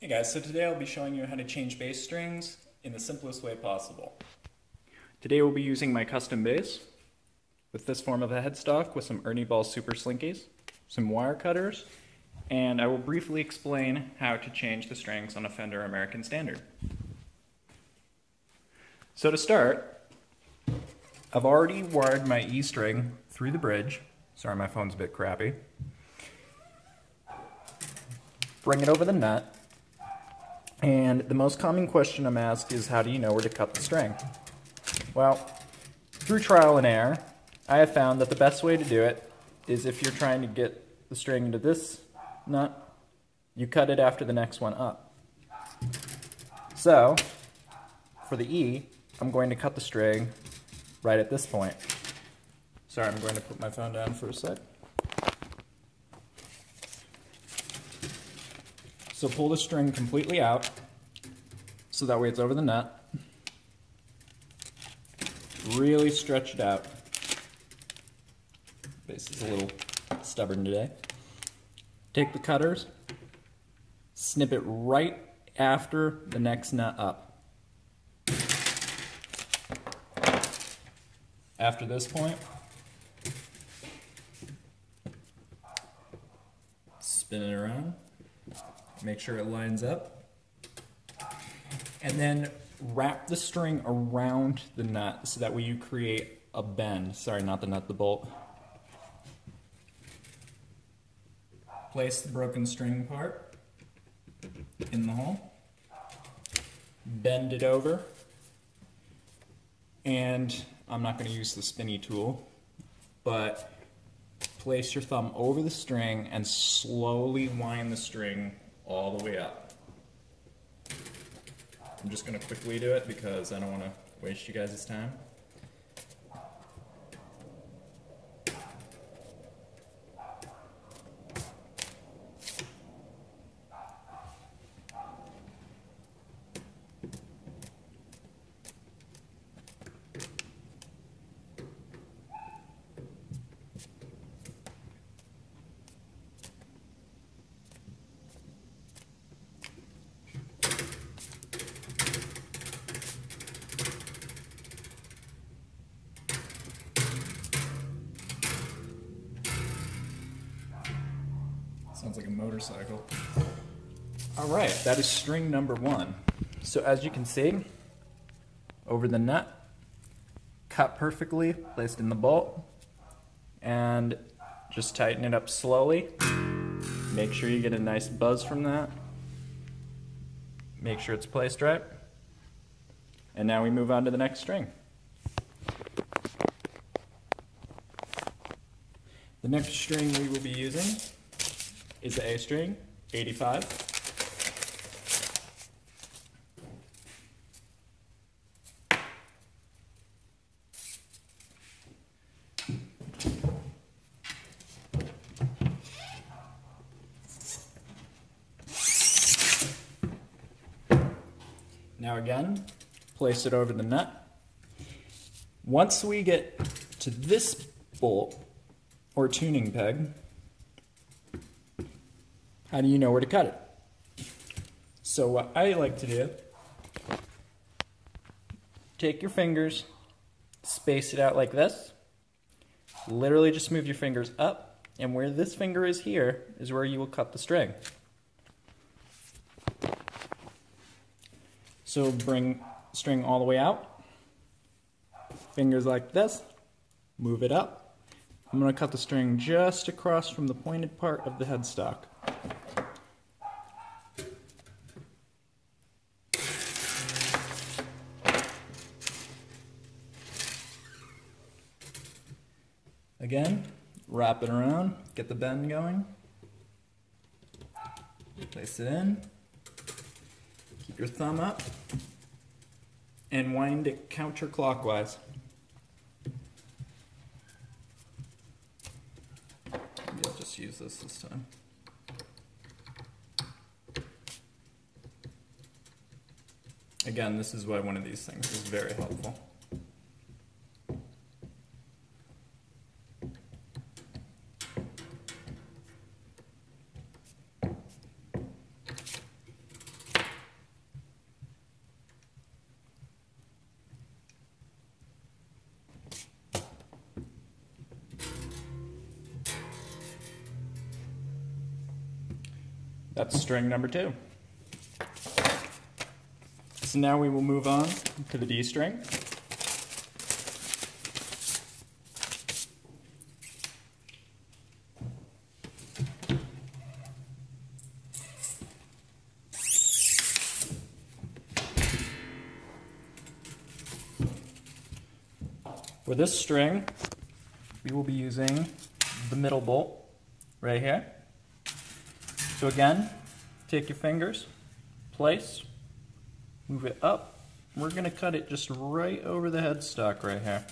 Hey guys, so today I'll be showing you how to change bass strings in the simplest way possible. Today we'll be using my custom bass with this form of a headstock with some Ernie Ball Super Slinkies, some wire cutters, and I will briefly explain how to change the strings on a Fender American Standard. So to start, I've already wired my E string through the bridge. Sorry, my phone's a bit crappy. Bring it over the nut. And the most common question I'm asked is, how do you know where to cut the string? Well, through trial and error, I have found that the best way to do it is if you're trying to get the string into this nut, you cut it after the next one up. So, for the E, I'm going to cut the string right at this point. Sorry, I'm going to put my phone down for a sec. So pull the string completely out, so that way it's over the nut. Really stretch it out. Bass is a little stubborn today. Take the cutters, snip it right after the next nut up. After this point, spin it around. Make sure it lines up. And then wrap the string around the nut so that way you create a bend. Sorry, not the nut, the bolt. Place the broken string part in the hole. Bend it over. And I'm not going to use the spinny tool, but place your thumb over the string and slowly wind the string all the way up. I'm just going to quickly do it because I don't want to waste you guys' time. Sounds like a motorcycle. Alright, that is string number one. So as you can see, over the nut, cut perfectly, placed in the bolt, and just tighten it up slowly. Make sure you get a nice buzz from that. Make sure it's placed right. And now we move on to the next string. The next string we will be using is the A string, 85. Now again, place it over the nut. Once we get to this bolt, or tuning peg, how do you know where to cut it? So what I like to do, take your fingers, space it out like this, literally just move your fingers up, and where this finger is here is where you will cut the string. So bring string all the way out, fingers like this, move it up. I'm going to cut the string just across from the pointed part of the headstock. Again, wrap it around, get the bend going, place it in, keep your thumb up, and wind it counterclockwise. Maybe I'll just use this time. Again, this is why one of these things is very helpful. That's string number 2. So now we will move on to the D string. For this string, we will be using the middle bolt right here. So again, take your fingers, place, move it up. We're going to cut it just right over the headstock right here.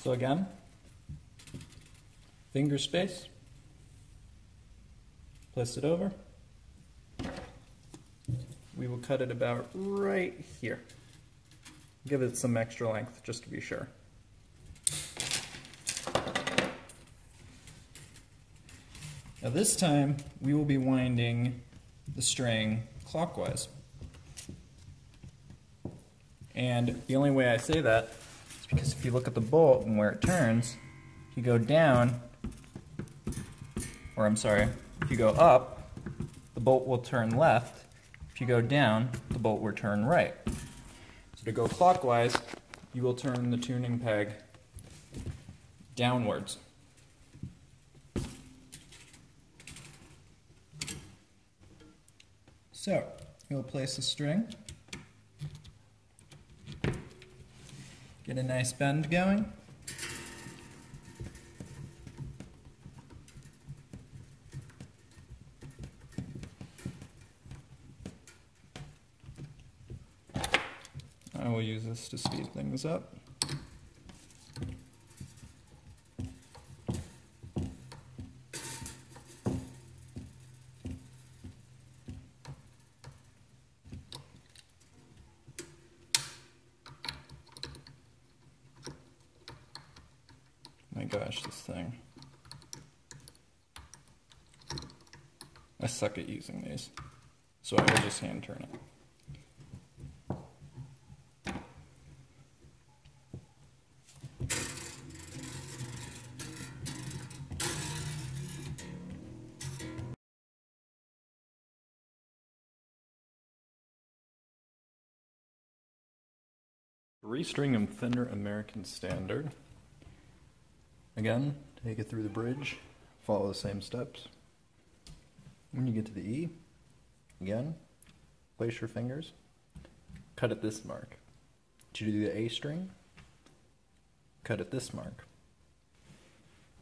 So again, finger space, place it over. We will cut it about right here. Give it some extra length just to be sure. Now this time we will be winding the string clockwise. And the only way I say that is because if you look at the bolt and where it turns, if you go down, or I'm sorry, if you go up, the bolt will turn left. If you go down, the bolt will turn right. So to go clockwise, you will turn the tuning peg downwards. So, you'll place the string, get a nice bend going. I will use this to speed things up. My gosh, this thing. I suck at using these, so I will just hand turn it. Restring Fender American Standard. Again, take it through the bridge, follow the same steps. When you get to the E, again, place your fingers, cut at this mark. To do the A string, cut at this mark,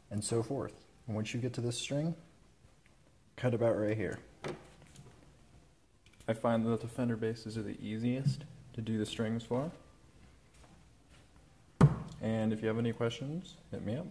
and so forth. And once you get to this string, cut about right here. I find that the Fender basses are the easiest to do the strings for. And if you have any questions, hit me up.